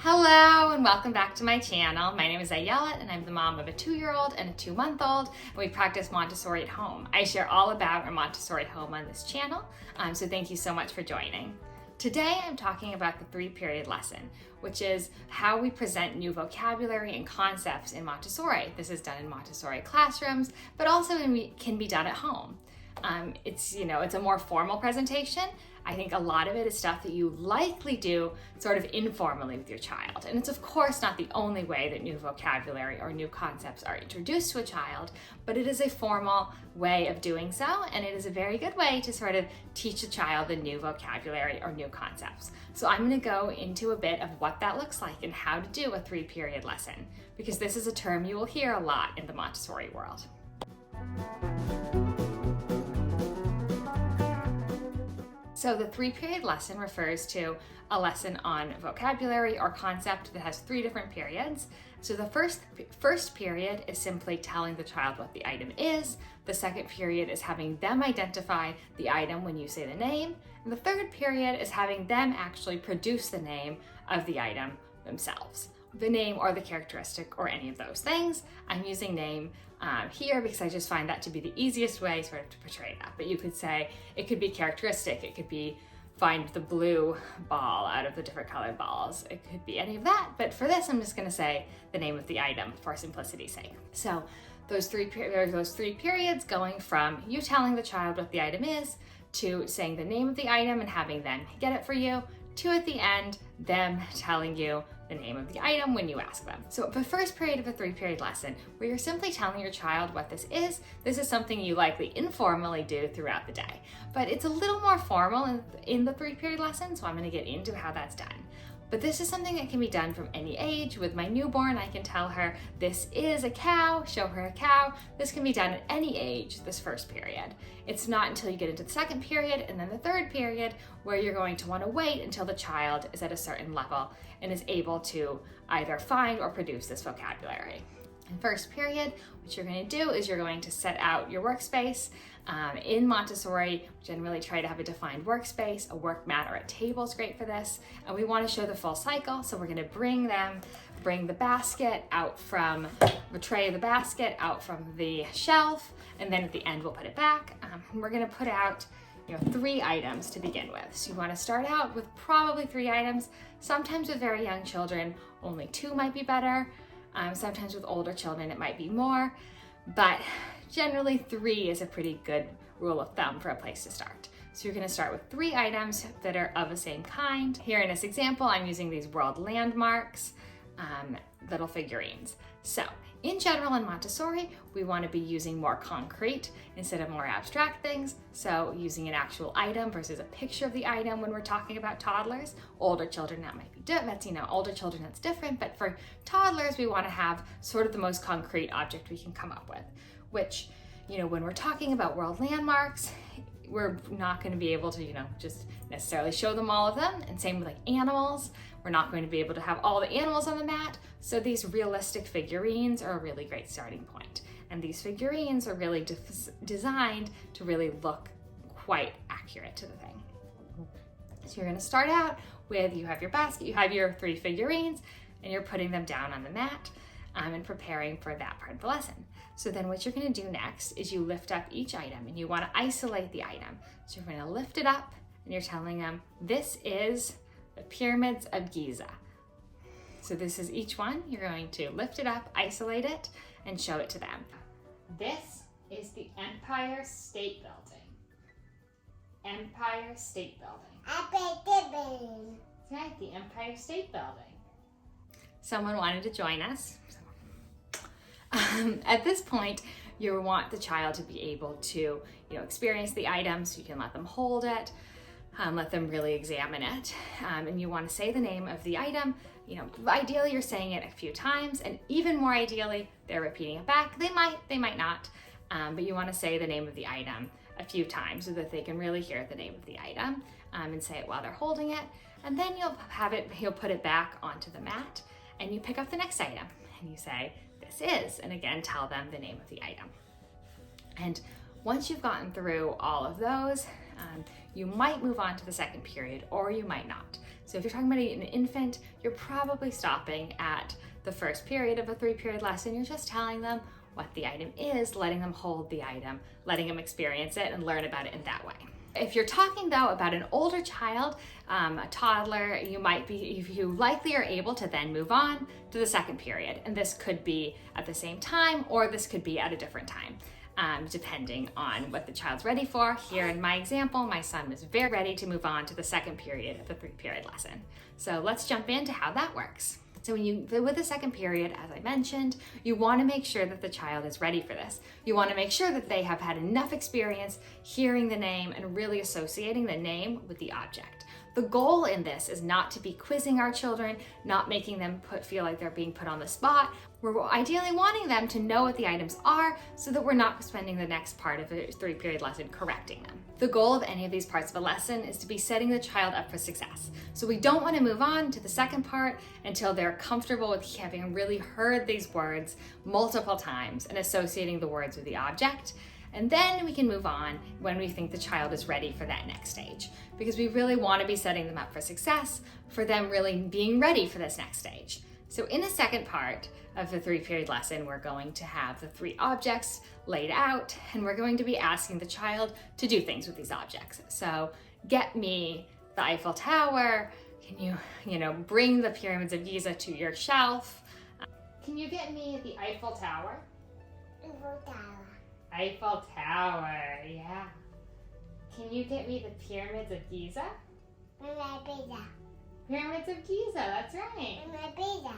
Hello and welcome back to my channel. My name is Ayelet and I'm the mom of a 2-year-old and a 2-month-old, and we practice Montessori at home. I share all about our Montessori home on this channel, so thank you so much for joining. Today I'm talking about the 3-period lesson, which is how we present new vocabulary and concepts in Montessori. This is done in Montessori classrooms, but also can be done at home. It's a more formal presentation. I think a lot of it is stuff that you likely do sort of informally with your child. And it's of course not the only way that new vocabulary or new concepts are introduced to a child, but it is a formal way of doing so, and it is a very good way to sort of teach a child the new vocabulary or new concepts. So I'm going to go into a bit of what that looks like and how to do a 3-period lesson, because this is a term you will hear a lot in the Montessori world. So the 3-period lesson refers to a lesson on vocabulary or concept that has 3 different periods. So the first period is simply telling the child what the item is. The second period is having them identify the item when you say the name. And the third period is having them actually produce the name of the item themselves. The name or the characteristic or any of those things. I'm using name here because I just find that to be the easiest way sort of to portray that. But you could say it could be characteristic, it could be find the blue ball out of the different colored balls. It could be any of that, but for this I'm just going to say the name of the item for simplicity's sake. So those three periods going from you telling the child what the item is, to saying the name of the item and having them get it for you, to at the end, them telling you the name of the item when you ask them. So the first period of a 3-period lesson, where you're simply telling your child what this is something you likely informally do throughout the day. But it's a little more formal in the 3-period lesson, so I'm going to get into how that's done. But this is something that can be done from any age. With my newborn, I can tell her this is a cow, show her a cow. This can be done at any age, this first period. It's not until you get into the second period and then the third period where you're going to want to wait until the child is at a certain level and is able to either find or produce this vocabulary. In first period, what you're going to do is you're going to set out your workspace. In Montessori, we generally try to have a defined workspace. A work mat or a table is great for this. And we want to show the full cycle. So we're going to bring the basket out from the tray of the basket out from the shelf. And then at the end, we'll put it back. We're going to put out 3 items to begin with. So you want to start out with probably 3 items. Sometimes with very young children, only 2 might be better. Sometimes with older children, it might be more, but generally 3 is a pretty good rule of thumb for a place to start. So you're going to start with 3 items that are of the same kind. Here in this example, I'm using these world landmarks, little figurines. So in general in Montessori, we want to be using more concrete instead of more abstract things. So using an actual item versus a picture of the item when we're talking about toddlers. Older children, that might be older children, that's different. But for toddlers, we want to have sort of the most concrete object we can come up with, which, when we're talking about world landmarks, we're not going to be able to, just necessarily show them all of them. And same with like animals. We're not going to be able to have all the animals on the mat. So these realistic figurines are a really great starting point. And these figurines are really designed to really look quite accurate to the thing. So you're going to start out with, you have your basket, you have your 3 figurines, and you're putting them down on the mat and preparing for that part of the lesson. So then what you're going to do next is you lift up each item and you want to isolate the item. So you're going to lift it up and you're telling them, this is the pyramids of Giza. So this is each one. You're going to lift it up, isolate it, and show it to them. This is the Empire State Building. Empire State Building. That's right, the Empire State Building. Someone wanted to join us. At this point, you want the child to be able to, experience the item, so you can let them hold it, let them really examine it, and you want to say the name of the item. Ideally you're saying it a few times, and even more ideally, they're repeating it back. They might not, but you want to say the name of the item a few times so that they can really hear the name of the item, and say it while they're holding it. And then you'll put it back onto the mat, and you pick up the next item, and you say, this is, and again, tell them the name of the item. And once you've gotten through all of those, you might move on to the second period or you might not. So if you're talking about an infant, you're probably stopping at the first period of a 3-period lesson. You're just telling them what the item is, letting them hold the item, letting them experience it and learn about it in that way. If you're talking though about an older child, a toddler, you likely are able to then move on to the second period. And this could be at the same time, or this could be at a different time, depending on what the child's ready for. Here in my example, my son was very ready to move on to the second period of the 3-period lesson. So let's jump into how that works. So with the second period, as I mentioned, you want to make sure that the child is ready for this. You want to make sure that they have had enough experience hearing the name and really associating the name with the object. The goal in this is not to be quizzing our children, not making them feel like they're being put on the spot. We're ideally wanting them to know what the items are so that we're not spending the next part of a 3-period lesson correcting them. The goal of any of these parts of a lesson is to be setting the child up for success. So we don't want to move on to the second part until they're comfortable with having really heard these words multiple times and associating the words with the object. And then we can move on when we think the child is ready for that next stage, because we really want to be setting them up for success, for them really being ready for this next stage. So in the second part of the 3-period lesson, we're going to have the 3 objects laid out, and we're going to be asking the child to do things with these objects. So get me the Eiffel Tower. Can you bring the pyramids of Giza to your shelf? Can you get me the Eiffel Tower? Eiffel Tower. Eiffel Tower, yeah. Can you get me the pyramids of Giza? Pyramids of Giza, that's right.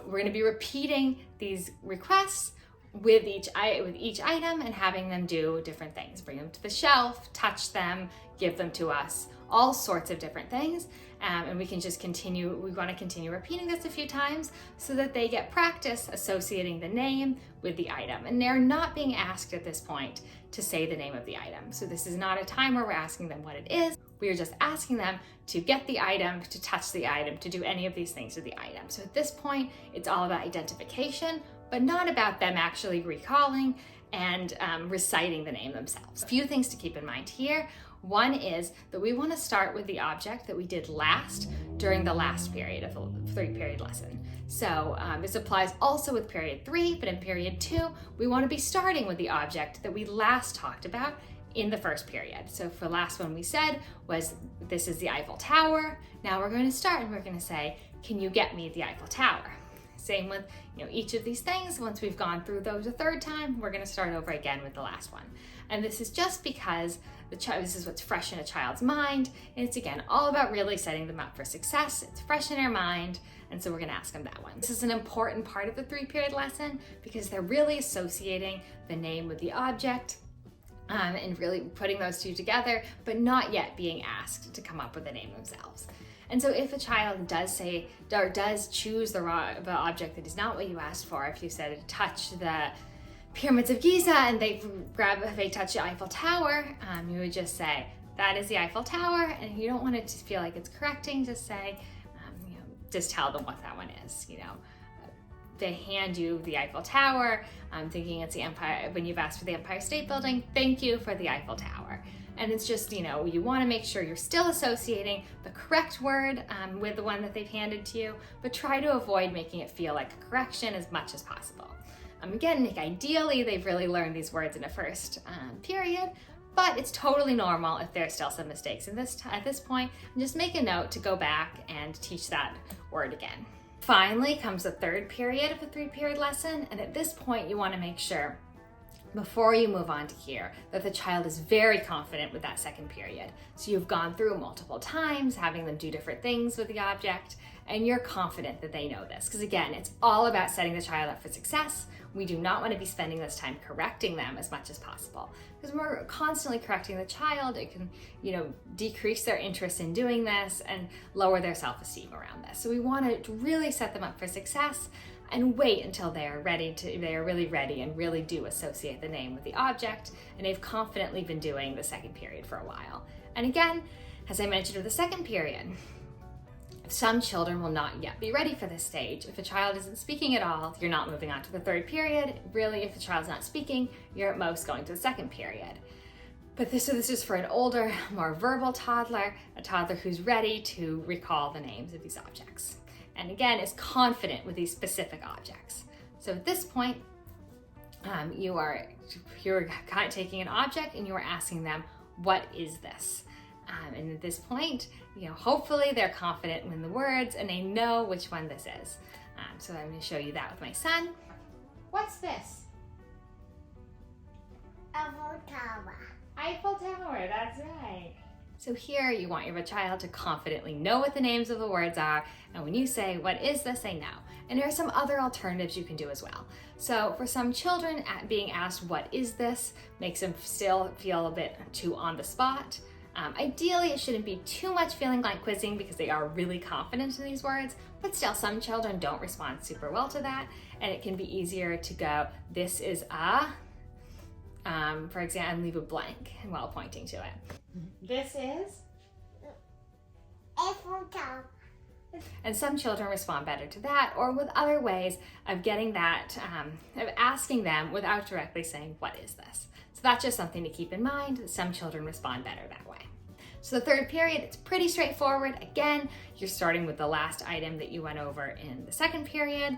We're going to be repeating these requests with each item and having them do different things. Bring them to the shelf, touch them, give them to us, all sorts of different things. And we can just continue, we want to continue repeating this a few times so that they get practice associating the name with the item. And they're not being asked at this point to say the name of the item. So this is not a time where we're asking them what it is. We are just asking them to get the item, to touch the item, to do any of these things with the item. So at this point, it's all about identification, but not about them actually recalling and reciting the name themselves. A few things to keep in mind here. One is that we want to start with the object that we did last during the last period of the 3-period lesson. So this applies also with period 3, but in period 2, we want to be starting with the object that we last talked about in the first period. So for last one we said was, this is the Eiffel Tower. Now we're going to start and we're going to say, can you get me the Eiffel Tower? Same with each of these things. Once we've gone through those a third time, we're going to start over again with the last one. And this is just because this is what's fresh in a child's mind. And it's again all about really setting them up for success. It's fresh in their mind. And so we're going to ask them that one. This is an important part of the 3-period lesson because they're really associating the name with the object and really putting those two together, but not yet being asked to come up with the name themselves. And so if a child does say, or does choose the object that is not what you asked for, if you said touch the pyramids of Giza and they touch the Eiffel Tower, you would just say, that is the Eiffel Tower. And you don't want it to feel like it's correcting, just say, just tell them what that one is. They hand you the Eiffel Tower, thinking it's the Empire, when you've asked for the Empire State Building, thank you for the Eiffel Tower. And it's just, you want to make sure you're still associating the correct word with the one that they've handed to you, but try to avoid making it feel like a correction as much as possible. Again, ideally, they've really learned these words in a first period, but it's totally normal if there's still some mistakes at this point. And just make a note to go back and teach that word again. Finally comes the 3rd period of a 3-period lesson, and at this point, you want to make sure before you move on to here that the child is very confident with that 2nd period. So you've gone through multiple times, having them do different things with the object, and you're confident that they know this. Because again, it's all about setting the child up for success. We do not want to be spending this time correcting them as much as possible. Because when we're constantly correcting the child, it can, decrease their interest in doing this and lower their self-esteem around this. So we want to really set them up for success and wait until they are really ready and really do associate the name with the object, and they've confidently been doing the 2nd period for a while. And again, as I mentioned with the 2nd period, some children will not yet be ready for this stage. If a child isn't speaking at all, you're not moving on to the 3rd period. Really, if the child's not speaking, you're at most going to the 2nd period. So this is for an older, more verbal toddler, a toddler who's ready to recall the names of these objects. And again, is confident with these specific objects. So at this point, you're kind of taking an object and you're asking them, what is this? And at this point, hopefully they're confident in the words and they know which one this is. So I'm going to show you that with my son. What's this? Eiffel Tower. Eiffel Tower, that's right. So here you want your child to confidently know what the names of the words are, and when you say, what is this, they know. And there are some other alternatives you can do as well. So for some children, being asked, what is this, makes them still feel a bit too on the spot. Ideally, it shouldn't be too much feeling like quizzing because they are really confident in these words, but still some children don't respond super well to that, and it can be easier to go, this is a, for example, and leave a blank while pointing to it. This is? Eiffel Tower. And some children respond better to that, or with other ways of getting that, of asking them without directly saying, what is this? So that's just something to keep in mind. Some children respond better that way. So the third period, it's pretty straightforward. Again, you're starting with the last item that you went over in the second period,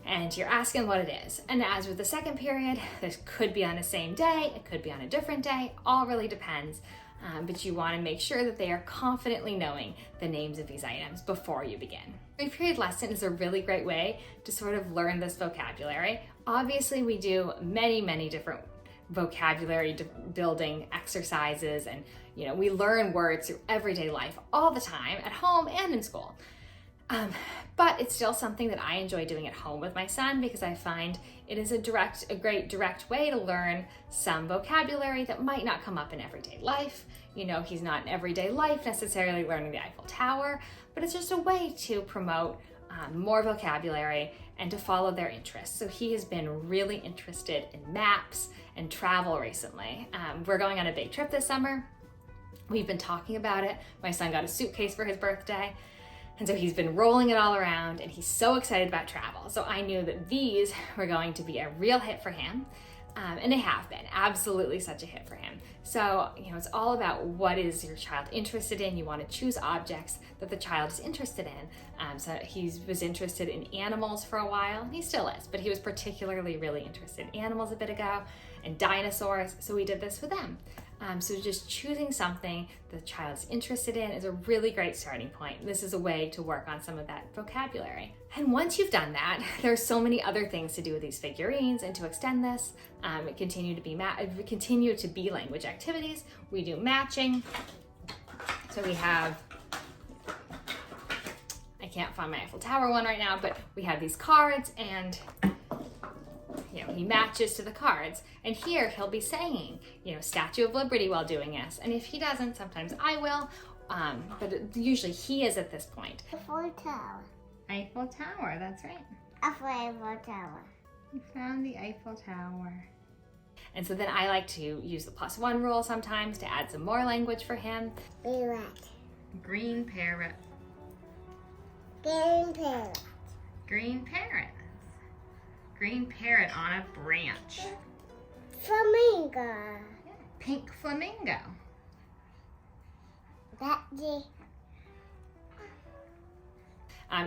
and you're asking what it is. And as with the second period, this could be on the same day, it could be on a different day, all really depends. But you want to make sure that they are confidently knowing the names of these items before you begin. Three-period lesson is a really great way to sort of learn this vocabulary. Obviously, we do many different vocabulary building exercises, and we learn words through everyday life all the time, at home and in school. But it's still something that I enjoy doing at home with my son because I find it is a great direct way to learn some vocabulary that might not come up in everyday life. He's not in everyday life necessarily learning the Eiffel Tower, but it's just a way to promote more vocabulary and to follow their interests. So he has been really interested in maps and travel recently. We're going on a big trip this summer. We've been talking about it. My son got a suitcase for his birthday. And so he's been rolling it all around and he's so excited about travel. So I knew that these were going to be a real hit for him. And they have been absolutely such a hit for him. So, it's all about what is your child interested in. You want to choose objects that the child is interested in. So he was interested in animals for a while. He still is, but he was particularly really interested in animals a bit ago and dinosaurs. So we did this with them. So just choosing something the child is interested in is a really great starting point. This is a way to work on some of that vocabulary. And once you've done that, there's so many other things to do with these figurines and to extend this. Continue to be language activities. We do matching. So we have, I can't find my Eiffel Tower one right now, but we have these cards and he matches to the cards. And here he'll be saying, Statue of Liberty while doing this. And if he doesn't, sometimes I will, but usually he is at this point. Eiffel Tower. Eiffel Tower, that's right. Eiffel Tower. You found the Eiffel Tower. And so then I like to use the +1 rule sometimes to add some more language for him. Parrot. Green parrot. Green parrot. Green parrot. Green parrot on a branch. Flamingo. Yeah. Pink flamingo. That's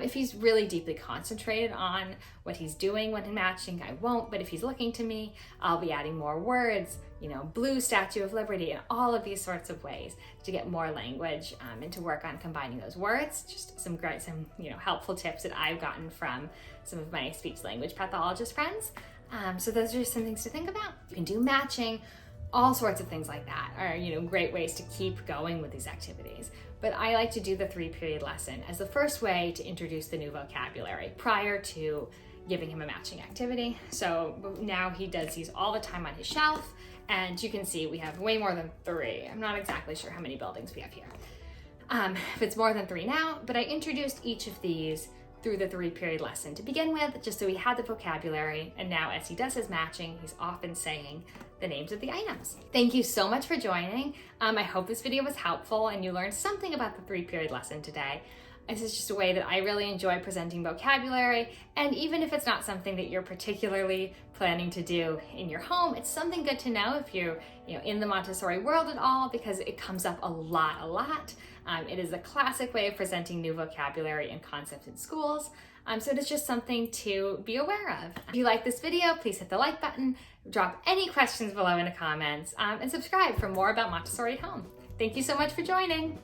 If he's really deeply concentrated on what he's doing when matching, I won't, but if he's looking to me, I'll be adding more words, blue Statue of Liberty, and all of these sorts of ways to get more language and to work on combining those words. Just some helpful tips that I've gotten from some of my speech language pathologist friends. So those are just some things to think about. You can do matching, all sorts of things like that are, great ways to keep going with these activities. But I like to do the 3-period lesson as the first way to introduce the new vocabulary prior to giving him a matching activity. So now he does these all the time on his shelf, and you can see we have way more than 3. I'm not exactly sure how many buildings we have here. If it's more than 3 now, but I introduced each of these through the 3-period lesson to begin with, just so he had the vocabulary, and now as he does his matching, he's often saying the names of the items. Thank you so much for joining. I hope this video was helpful and you learned something about the 3-period lesson today. This is just a way that I really enjoy presenting vocabulary, and even if it's not something that you're particularly planning to do in your home, it's something good to know if you're in the Montessori world at all, because it comes up a lot. It is a classic way of presenting new vocabulary and concepts in schools, so it is just something to be aware of. If you like this video, please hit the like button, drop any questions below in the comments, and subscribe for more about Montessori at home. Thank you so much for joining.